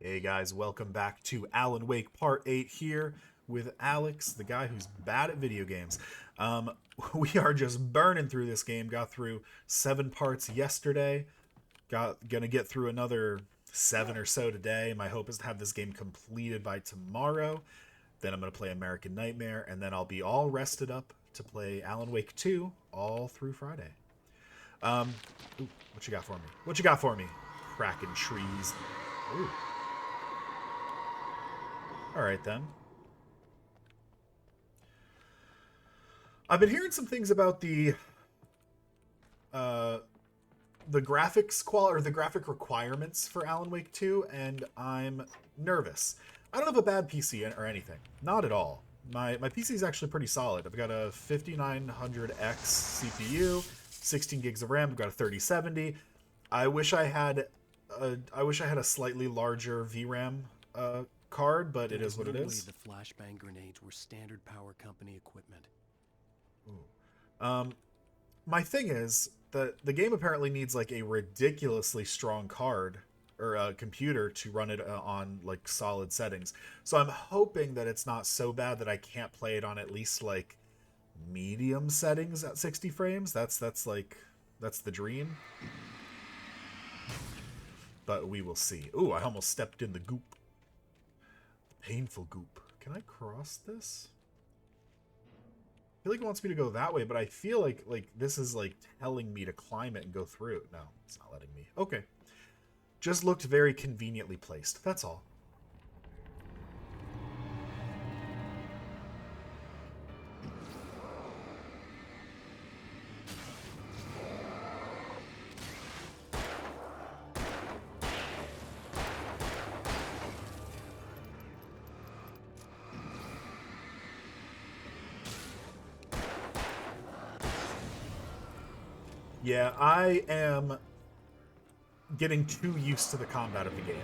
Hey guys, welcome back to Alan Wake Part 8 here with Alex, the guy who's bad at video games. Um, we are just burning through this game, got through 7 parts yesterday, gonna get through another 7 or so today. My hope is to have this game completed by tomorrow. Then I'm gonna play American Nightmare, and then I'll be all rested up to play Alan Wake 2 all through Friday. Ooh, what you got for me? What you got for me? Cracking trees. Ooh. All right then. I've been hearing some things about uh, the graphics or the graphic requirements for Alan Wake 2, and I'm nervous. I don't have a bad PC or anything, not at all. My PC is actually pretty solid. I've got a 5900X CPU, 16 gigs of RAM. I've got a 3070. I wish I had a slightly larger VRAM card, but it is what it is. The flashbang grenades were standard power company equipment. My thing is that the game apparently needs like a ridiculously strong card or a computer to run it on like solid settings. So I'm hoping that it's not so bad that I can't play it on at least like medium settings at 60 frames. That's the dream. But we will see. Ooh, I almost stepped in the goop. Painful goop. Can I cross this? I feel like it wants me to go that way, but I feel like this is like telling me to climb it and go through it. No, it's not letting me. Okay. Just looked very conveniently placed. That's all. Yeah, I am getting too used to the combat of the game.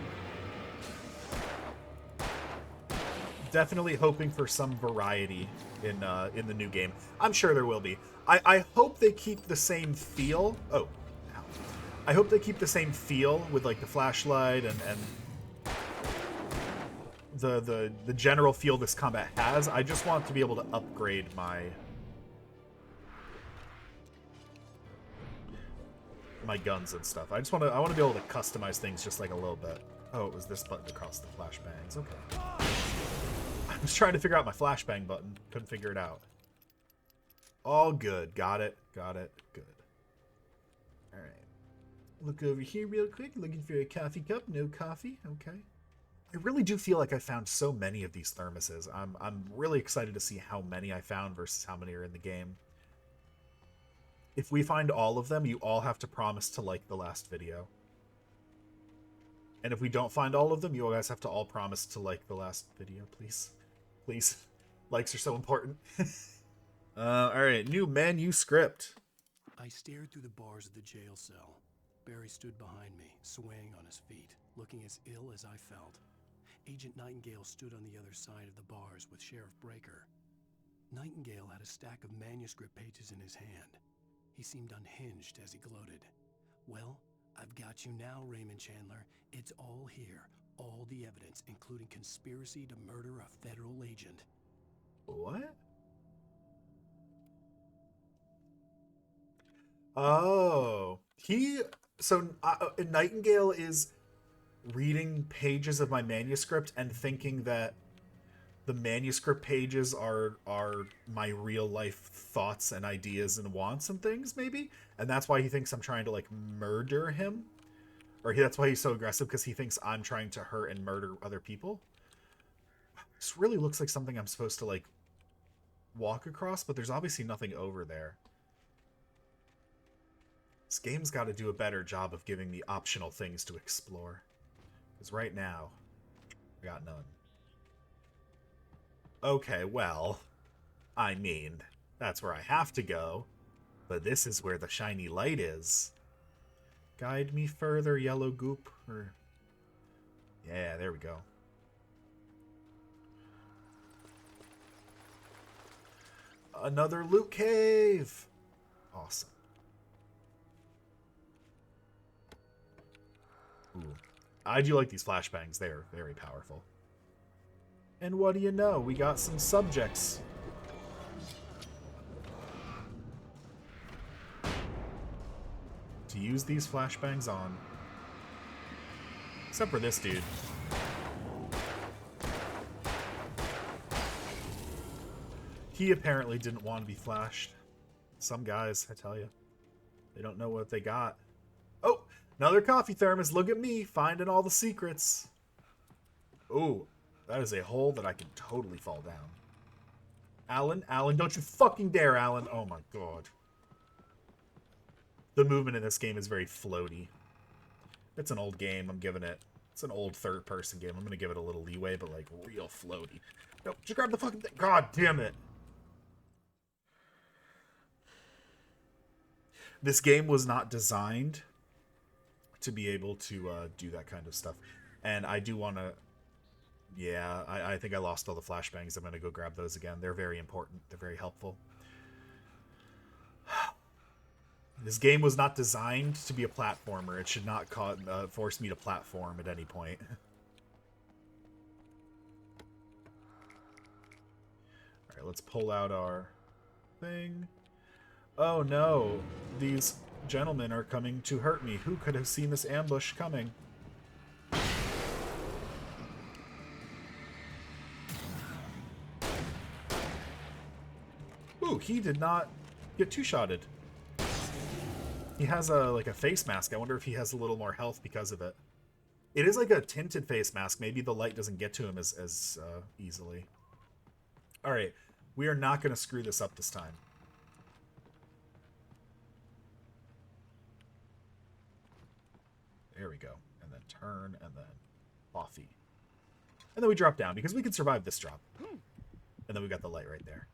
Definitely hoping for some variety in the new game. I'm sure there will be. I hope they keep the same feel. Oh, ow. I hope they keep the same feel with like the flashlight and the general feel this combat has. I just want to be able to upgrade my guns and stuff. I want to be able to customize things just like a little bit. Oh, it was this button to cross the flashbangs. Okay. I was trying to figure out my flashbang button. Couldn't figure it out. All good. Got it. Got it. Good. All right. Look over here real quick. Looking for a coffee cup. No coffee. Okay. I really do feel like I found so many of these thermoses. I'm really excited to see how many I found versus how many are in the game. If we find all of them, you all have to promise to like the last video. And if we don't find all of them, you guys have to all promise to like the last video, please. Please. Likes are so important. Alright, new manuscript. I stared through the bars of the jail cell. Barry stood behind me, swaying on his feet, looking as ill as I felt. Agent Nightingale stood on the other side of the bars with Sheriff Breaker. Nightingale had a stack of manuscript pages in his hand. He seemed unhinged as he gloated. Well, I've got you now, Raymond Chandler. It's all here. All the evidence, including conspiracy to murder a federal agent. What? Oh. Nightingale is reading pages of my manuscript and thinking that the manuscript pages are my real life thoughts and ideas and wants and things, maybe, and that's why he thinks I'm trying to like murder him, or that's why he's so aggressive, because he thinks I'm trying to hurt and murder other people. This really looks like something I'm supposed to like walk across, but there's obviously nothing over there. This game's got to do a better job of giving me optional things to explore, because right now I got none. Okay, well, I mean, that's where I have to go, but this is where the shiny light is. Guide me further, yellow goop, or... Yeah, there we go. Another loot cave! Awesome. Ooh. I do like these flashbangs. They're very powerful. And what do you know? We got some subjects. To use these flashbangs on. Except for this dude. He apparently didn't want to be flashed. Some guys, I tell you. They don't know what they got. Oh, another coffee thermos. Look at me, finding all the secrets. Oh, that is a hole that I can totally fall down. Alan, don't you fucking dare, Alan. Oh my god. The movement in this game is very floaty. It's an old game, I'm giving it. It's an old third-person game. I'm gonna give it a little leeway, but like real floaty. No, just grab the fucking thing. God damn it. This game was not designed to be able to do that kind of stuff. And I do want to... Yeah, I think I lost all the flashbangs. I'm going to go grab those again. They're very important. They're very helpful. This game was not designed to be a platformer. It should not force me to platform at any point. Alright, let's pull out our thing. Oh no, these gentlemen are coming to hurt me. Who could have seen this ambush coming? Ooh, he did not get two-shotted. He has like a face mask. I wonder if he has a little more health because of it. It is like a tinted face mask. Maybe the light doesn't get to him as easily. Alright, we are not going to screw this up this time. There we go. And then turn, and then coffee. And then we drop down, because we can survive this drop. And then we got the light right there.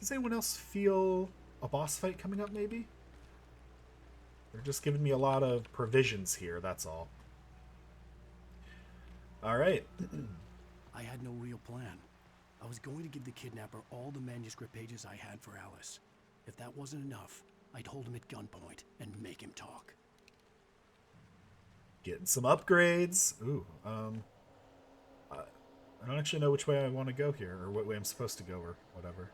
Does anyone else feel a boss fight coming up, maybe? They're just giving me a lot of provisions here, that's all. Alright. I had no real plan. I was going to give the kidnapper all the manuscript pages I had for Alice. If that wasn't enough, I'd hold him at gunpoint and make him talk. Getting some upgrades. Ooh, I don't actually know which way I want to go here, or what way I'm supposed to go, or whatever.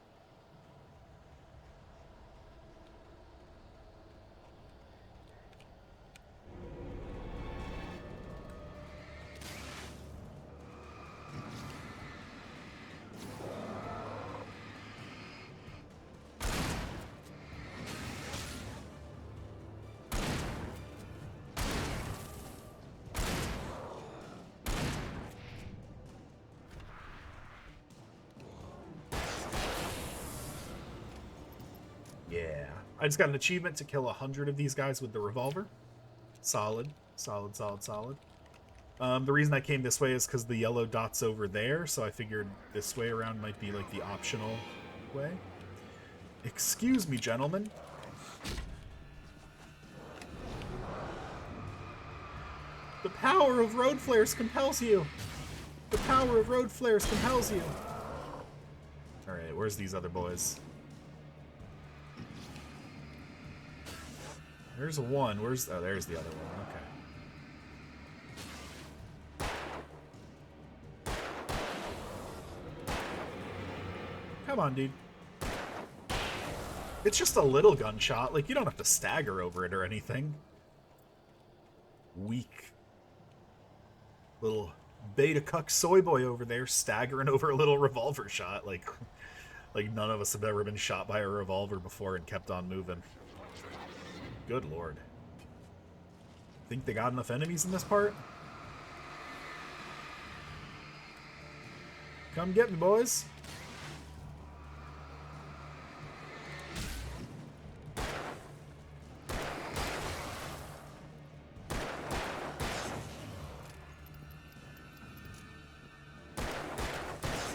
Yeah. I just got an achievement to kill 100 of these guys with the revolver. Solid. Solid, solid, solid. The reason I came this way is because the yellow dot's over there, so I figured this way around might be like the optional way. Excuse me, gentlemen. The power of road flares compels you. The power of road flares compels you. Alright, where's these other boys? There's one. Where's... Oh, there's the other one. Okay. Come on, dude. It's just a little gunshot. Like, you don't have to stagger over it or anything. Weak. Little beta cuck soy boy over there staggering over a little revolver shot. Like none of us have ever been shot by a revolver before and kept on moving. Good lord. Think they got enough enemies in this part? Come get me, boys.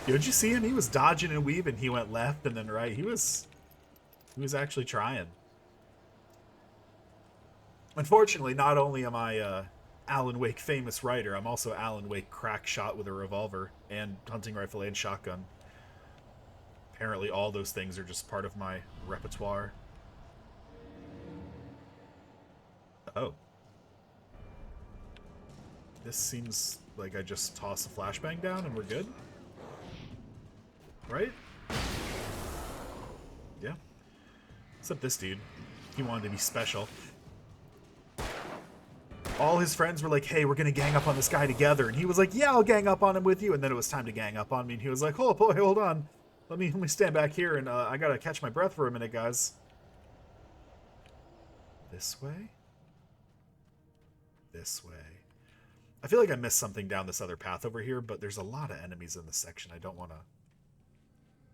Did you see him? He was dodging and weaving. He went left and then right. He was actually trying. Unfortunately, not only am I Alan Wake famous writer, I'm also Alan Wake crack shot with a revolver and hunting rifle and shotgun. Apparently all those things are just part of my repertoire. Oh. This seems like I just toss a flashbang down and we're good? Right? Yeah. Except this dude. He wanted to be special. All his friends were like, hey, we're gonna gang up on this guy together. And he was like, yeah, I'll gang up on him with you. And then it was time to gang up on me. And he was like, oh boy, hold on. Let me stand back here and I gotta catch my breath for a minute, guys. This way? This way. I feel like I missed something down this other path over here, but there's a lot of enemies in this section. I don't want to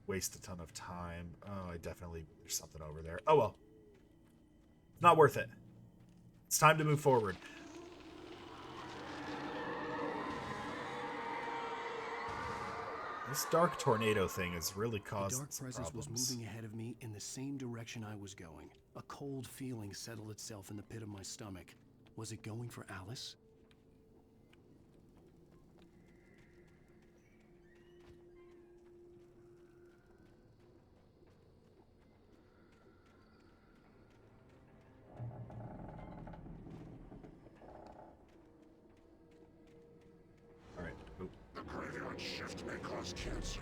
waste a ton of time. Oh, there's something over there. Oh well. Not worth it. It's time to move forward. This dark tornado thing has really caused some problems. The dark presence was moving ahead of me in the same direction I was going. A cold feeling settled itself in the pit of my stomach. Was it going for Alice? All right. Oop. The graveyard shift may cause cancer.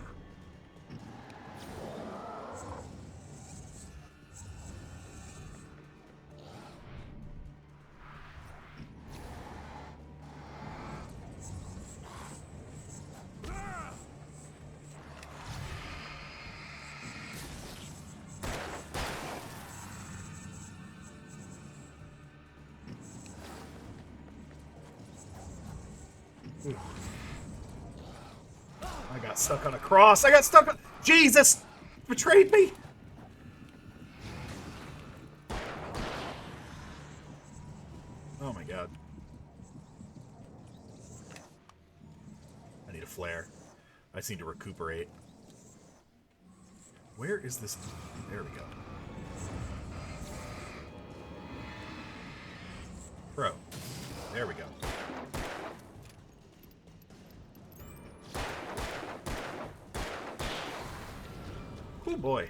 I got stuck on a cross. I got stuck on... Jesus! Betrayed me! Oh my god. I need a flare. I just need to recuperate. Where is this? There we go. Bro. There we go. Oh boy.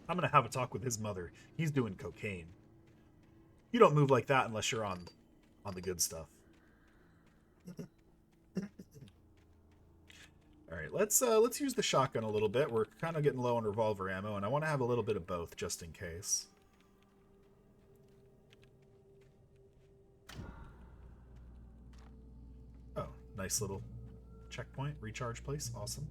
I'm gonna have a talk with his mother. He's doing cocaine. You don't move like that unless you're on the good stuff. Alright, let's use the shotgun a little bit. We're kind of getting low on revolver ammo, and I want to have a little bit of both just in case. Oh, nice little checkpoint, recharge place. Awesome.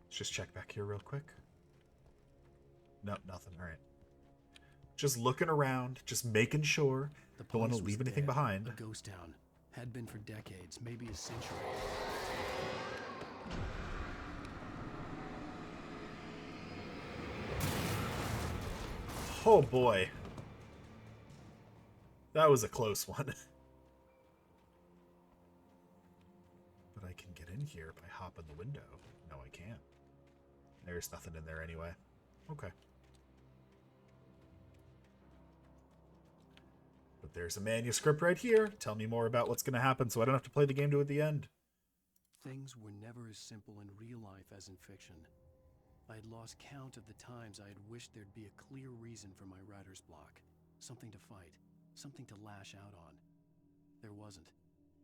Just check back here real quick. Nope, nothing. All right. Just looking around, just making sure. Don't want to leave anything behind. A ghost town. Had been for decades, maybe a century. Oh boy. That was a close one. But I can get in here by hopping the window. No, I can't. There's nothing in there anyway. Okay. But there's a manuscript right here. Tell me more about what's going to happen so I don't have to play the game to the end. Things were never as simple in real life as in fiction. I had lost count of the times I had wished there'd be a clear reason for my writer's block. Something to fight. Something to lash out on. There wasn't.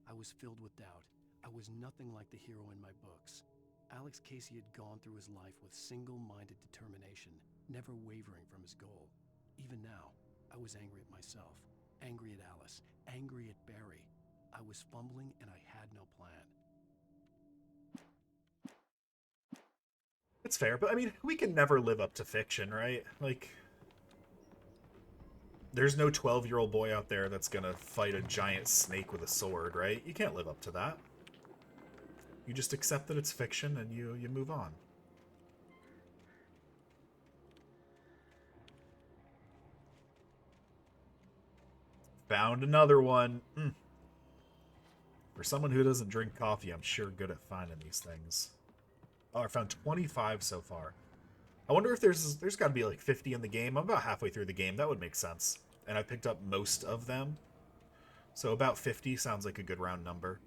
I was filled with doubt. I was nothing like the hero in my books. Alex Casey had gone through his life with single-minded determination, never wavering from his goal. Even now, I was angry at myself, angry at Alice, angry at Barry. I was fumbling and I had no plan. It's fair, but I mean, we can never live up to fiction, right? Like, there's no 12-year-old boy out there that's gonna fight a giant snake with a sword, right? You can't live up to that. You just accept that it's fiction and you move on. Found another one. For someone who doesn't drink coffee, I'm sure good at finding these things. Oh, I found 25 so far. I wonder if there's got to be like 50 in the game. I'm about halfway through the game. That would make sense. And I picked up most of them. So about 50 sounds like a good round number.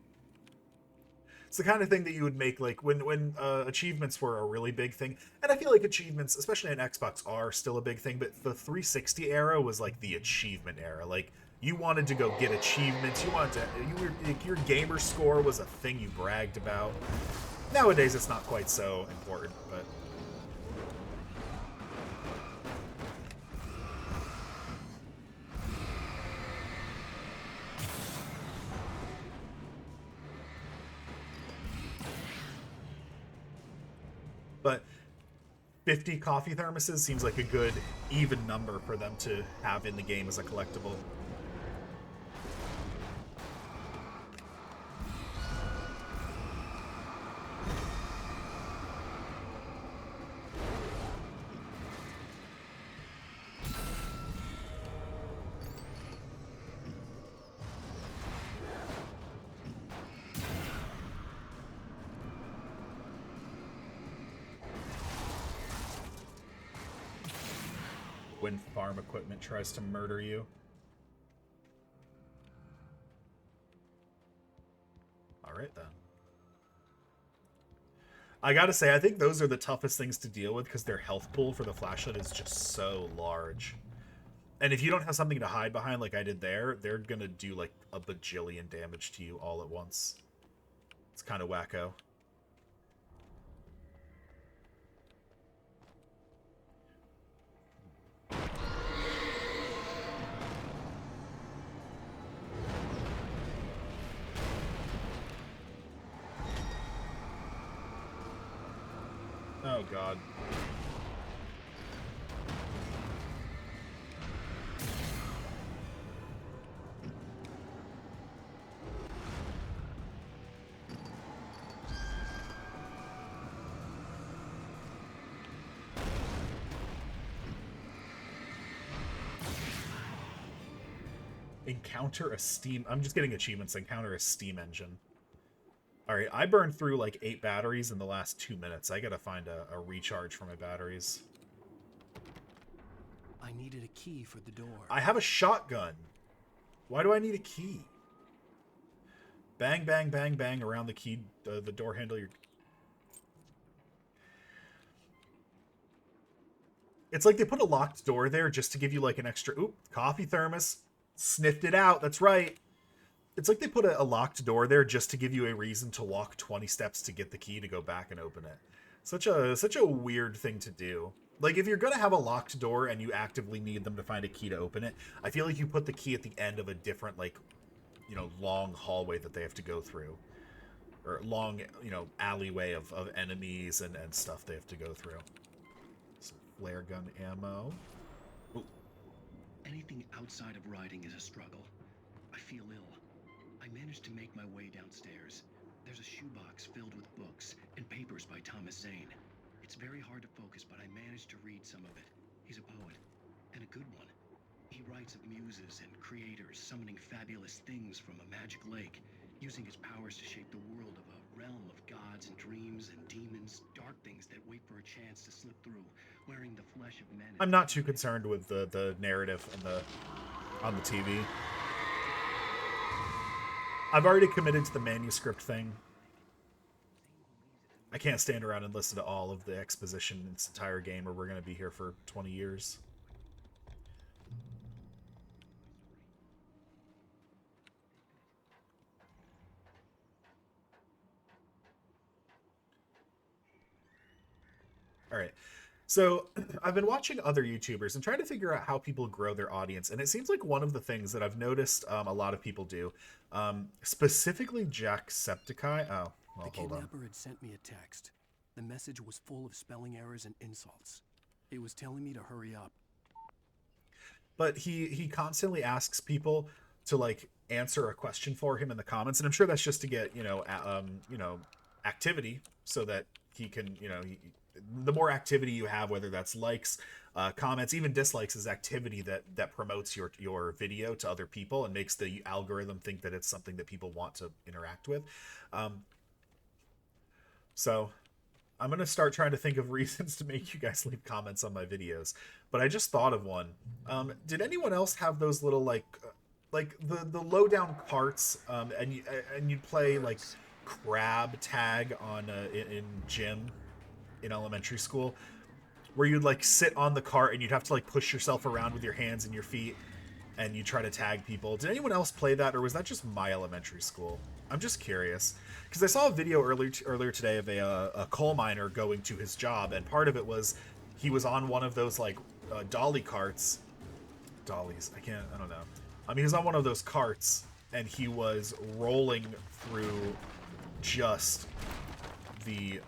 It's the kind of thing that you would make like when achievements were a really big thing. And I feel like achievements, especially on Xbox, are still a big thing. But the 360 era was like the achievement era. Like, you wanted to go get achievements. Your gamer score was a thing you bragged about. Nowadays, it's not quite so important, but... But 50 coffee thermoses seems like a good, even number for them to have in the game as a collectible. When farm equipment tries to murder you. Alright then. I gotta say, I think those are the toughest things to deal with because their health pool for the flashlight is just so large. And if you don't have something to hide behind like I did there, they're gonna do like a bajillion damage to you all at once. It's kind of wacko. Oh, God. Encounter a steam... I'm just getting achievements. Encounter a steam engine. Alright, I burned through like 8 batteries in the last 2 minutes. I gotta find a recharge for my batteries. I needed a key for the door. I have a shotgun. Why do I need a key? Bang, bang, bang, bang around the key, the door handle. It's like they put a locked door there just to give you like an extra... Oop, coffee thermos. Sniffed it out, that's right. It's like they put a locked door there just to give you a reason to walk 20 steps to get the key to go back and open it. Such a weird thing to do. Like, if you're going to have a locked door and you actively need them to find a key to open it, I feel like you put the key at the end of a different, like, you know, long hallway that they have to go through. Or long, you know, alleyway of enemies and stuff they have to go through. Some flare gun ammo. Ooh. Anything outside of riding is a struggle. I feel ill. I managed to make my way downstairs. There's a shoebox filled with books and papers by Thomas Zane. It's very hard to focus, but I managed to read some of it. He's a poet, and a good one. He writes of muses and creators summoning fabulous things from a magic lake, using his powers to shape the world of a realm of gods and dreams and demons, dark things that wait for a chance to slip through, wearing the flesh of men. I'm not too concerned with the narrative on the TV. I've already committed to the manuscript thing. I can't stand around and listen to all of the exposition in this entire game, or we're going to be here for 20 years. All right. So I've been watching other YouTubers and trying to figure out how people grow their audience. And it seems like one of the things that I've noticed a lot of people do, specifically Jacksepticeye. Oh, well, The hold on. kidnapper had sent me a text. The message was full of spelling errors and insults. It was telling me to hurry up. But he constantly asks people to like answer a question for him in the comments, and I'm sure that's just to get you know activity so that he can, you know, the more activity you have, whether that's likes, comments, even dislikes, is activity that promotes your video to other people and makes the algorithm think that it's something that people want to interact with. So I'm going to start trying to think of reasons to make you guys leave comments on my videos. But I just thought of one. Did anyone else have those little, like the low down carts, and you'd play like crab tag on in gym in elementary school, where you'd like sit on the cart and you'd have to like push yourself around with your hands and your feet and you try to tag people? Did anyone else play that, or was that just my elementary school? I'm just curious, because I saw a video earlier today of a coal miner going to his job, and part of it was he was on one of those like dolly carts. Dollies, I don't know. I mean, he was on one of those carts and he was rolling through just the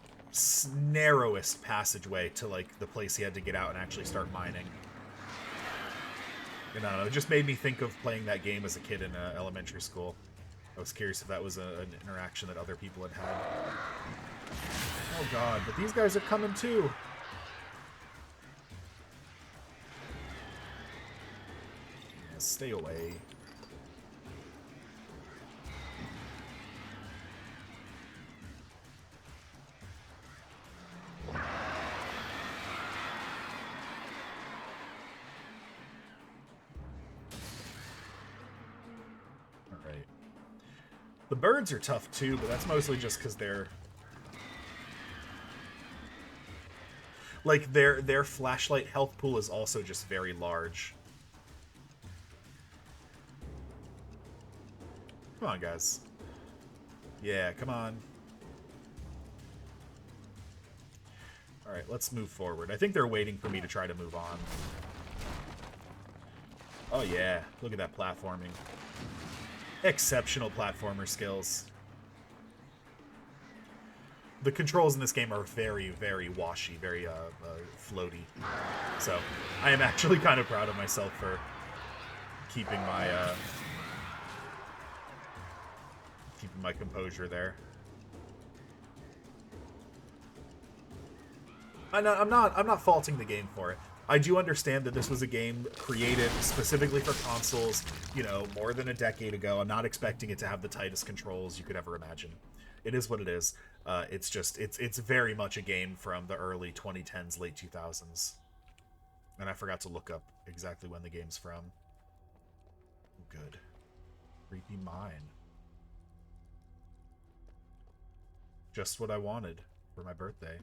narrowest passageway to like the place he had to get out and actually start mining. And I don't know, it just made me think of playing that game as a kid in elementary school. I was curious if that was an interaction that other people had had. Oh god, but these guys are coming too. Yeah, stay away. The birds are tough too, but that's mostly just because they're like their flashlight health pool is also just very large. Come on, guys. Yeah, come on. All right, let's move forward. I think they're waiting for me to try to move on. Oh yeah, look at that platforming. Exceptional platformer skills. The controls in this game are very, very washy, very floaty. So I am actually kind of proud of myself for keeping my composure there. I'm not faulting the game for it. I do understand that this was a game created specifically for consoles, you know, more than a decade ago. I'm not expecting it to have the tightest controls you could ever imagine. It is what it is. It's just, it's very much a game from the early 2010s, late 2000s. And I forgot to look up exactly when the game's from. Good. Creepy mine. Just what I wanted for my birthday.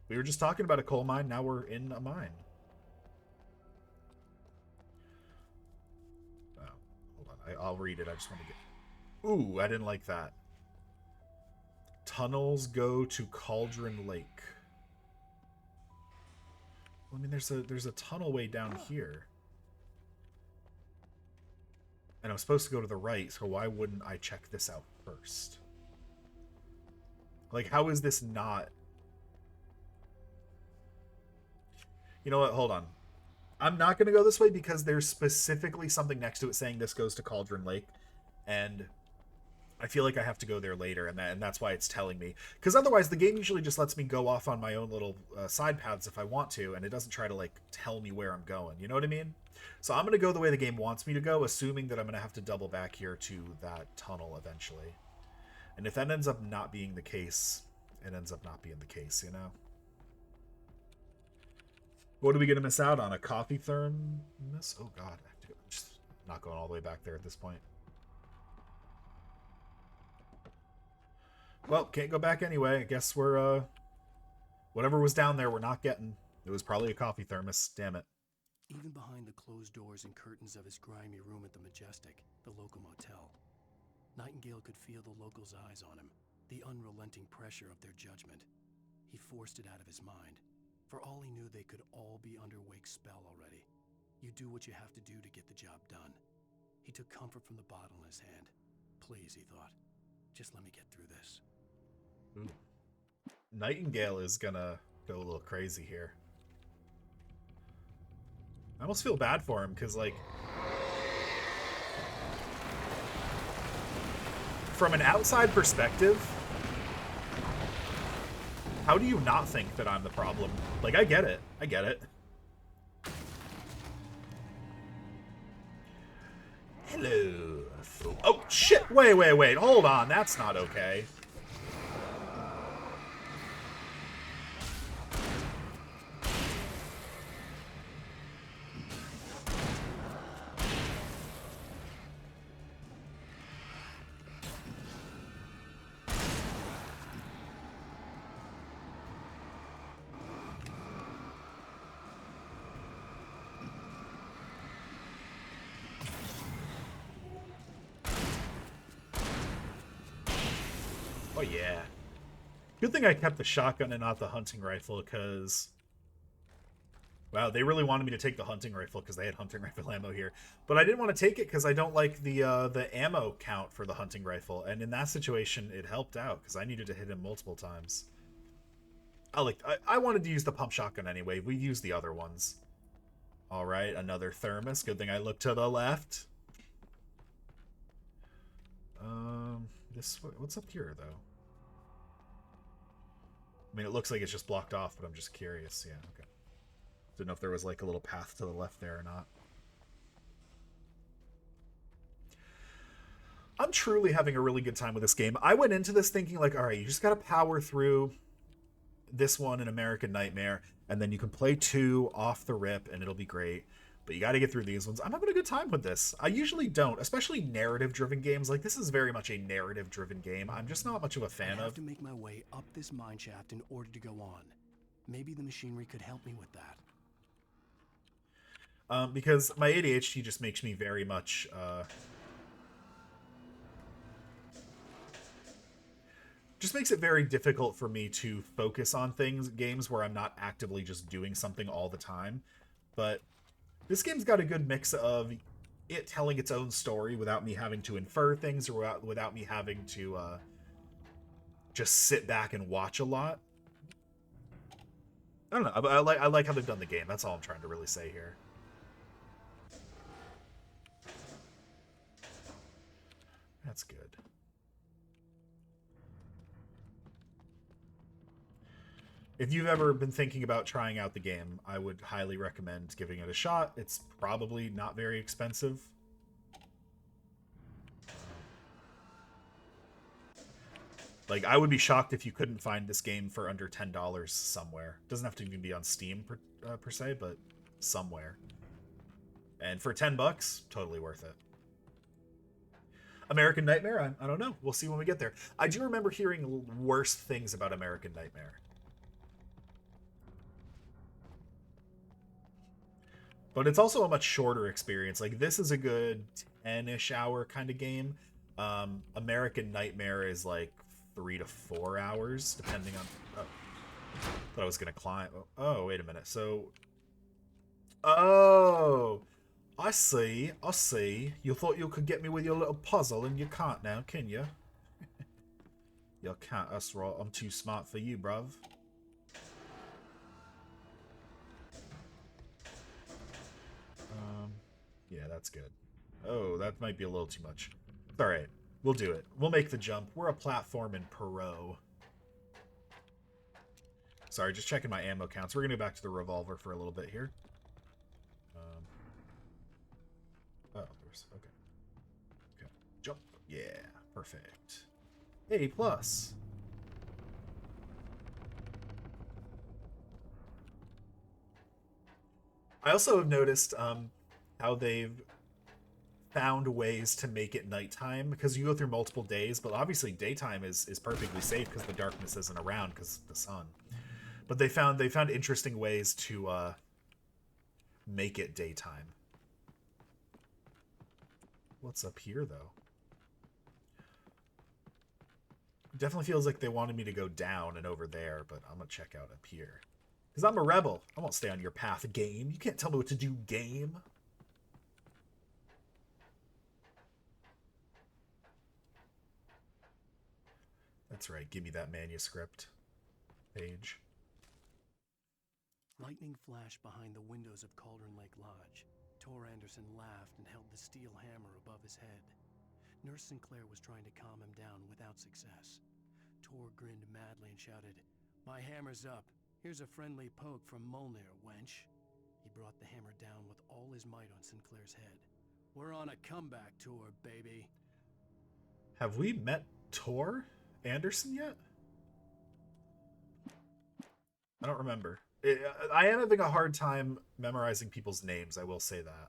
We were just talking about a coal mine, now we're in a mine. I'll read it. I just want to get... Ooh, I didn't like that. Tunnels go to Cauldron Lake. Well, I mean, there's a tunnel way down here. And I'm supposed to go to the right, so why wouldn't I check this out first? Like, how is this not... You know what? Hold on. I'm not going to go this way because there's specifically something next to it saying this goes to Cauldron Lake, and I feel like I have to go there later, and that's why it's telling me. Because otherwise, the game usually just lets me go off on my own little side paths if I want to, and it doesn't try to like tell me where I'm going. You know what I mean? So I'm going to go the way the game wants me to go, assuming that I'm going to have to double back here to that tunnel eventually. And if that ends up not being the case, it ends up not being the case, you know? What are we going to miss out on? A coffee thermos? Oh, God. I have to go. I'm just not going all the way back there at this point. Well, can't go back anyway. I guess we're, whatever was down there, we're not getting. It was probably a coffee thermos. Damn it. Even behind the closed doors and curtains of his grimy room at the Majestic, the local motel, Nightingale could feel the locals' eyes on him, the unrelenting pressure of their judgment. He forced it out of his mind. For all he knew, they could all be under Wake's spell already. You do what you have to do to get the job done. He took comfort from the bottle in his hand. Please, he thought, just let me get through this. Ooh. Nightingale is gonna go a little crazy here. I almost feel bad for him, because, like, from an outside perspective, how How do you not think that I'm the problem? Like, I get it. I get it. Hello. Oh, shit. Wait. Hold on. That's not okay. Oh, yeah. Good thing I kept the shotgun and not the hunting rifle, because... Wow, they really wanted me to take the hunting rifle because they had hunting rifle ammo here. But I didn't want to take it because I don't like the ammo count for the hunting rifle. And in that situation, it helped out because I needed to hit him multiple times. I wanted to use the pump shotgun anyway. We used the other ones. All right, another thermos. Good thing I looked to the left. What's up here, though? I mean, it looks like it's just blocked off, but I'm just curious. Yeah, okay. Didn't know if there was like a little path to the left there or not. I'm truly having a really good time with this game. I went into this thinking like, all right, you just got to power through this one in American Nightmare, and then you can play 2 off the rip, and it'll be great. But you got to get through these ones. I'm having a good time with this. I usually don't, especially narrative-driven games. Like, this is very much a narrative-driven game. I'm just not much of a fan I have of. to make my way up this mine shaft in order to go on. Maybe the machinery could help me with that. Because my ADHD just makes me very much... just makes it very difficult for me to focus on games where I'm not actively just doing something all the time. But this game's got a good mix of it telling its own story without me having to infer things or without me having to just sit back and watch a lot. I don't know. I like how they've done the game. That's all I'm trying to really say here. That's good. If you've ever been thinking about trying out the game, I would highly recommend giving it a shot. It's probably not very expensive. Like, I would be shocked if you couldn't find this game for under $10 somewhere. It doesn't have to even be on Steam per se, but somewhere. And for $10, totally worth it. American Nightmare? I don't know. We'll see when we get there. I do remember hearing worse things about American Nightmare. But it's also a much shorter experience. Like, this is a good 10-ish hour kind of game. American Nightmare is like 3 to 4 hours, depending on... Oh. Thought I was going to climb. Oh, wait a minute. So... Oh! I see. I see. You thought you could get me with your little puzzle, and you can't now, can you? You can't. That's right. I'm too smart for you, bruv. Yeah, that's good. Oh, that might be a little too much. All right, we'll do it. We'll make the jump. We're a platform in Perot. Sorry, just checking my ammo counts. We're going to go back to the revolver for a little bit here. Oh, there's... Okay. Okay. Jump. Yeah, perfect. A+. I also have noticed how they've found ways to make it nighttime, because you go through multiple days, but obviously daytime is perfectly safe because the darkness isn't around because of the sun. But they found interesting ways to make it daytime. What's up here, though? Definitely feels like they wanted me to go down and over there, but I'm gonna check out up here. Because I'm a rebel. I won't stay on your path, game. You can't tell me what to do, game. That's right. Give me that manuscript page. Lightning flashed behind the windows of Cauldron Lake Lodge. Tor Anderson laughed and held the steel hammer above his head. Nurse Sinclair was trying to calm him down without success. Tor grinned madly and shouted, My hammer's up. Here's a friendly poke from Molnir, wench. He brought the hammer down with all his might on Sinclair's head. We're on a comeback tour, baby. Have we met Tor Anderson yet? I don't remember. I am having a hard time memorizing people's names, I will say that.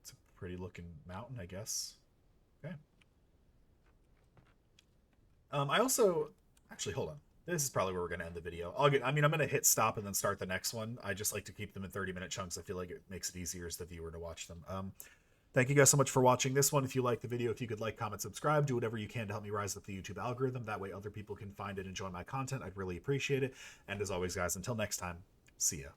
It's a pretty looking mountain, I guess. Okay. I also... Actually, hold on. This is probably where we're going to end the video. I'm going to hit stop and then start the next one. I just like to keep them in 30-minute chunks. I feel like it makes it easier as the viewer to watch them. Thank you guys so much for watching this one. If you like the video, if you could like, comment, subscribe, do whatever you can to help me rise up the YouTube algorithm. That way other people can find it and enjoy my content. I'd really appreciate it. And as always, guys, until next time, see ya.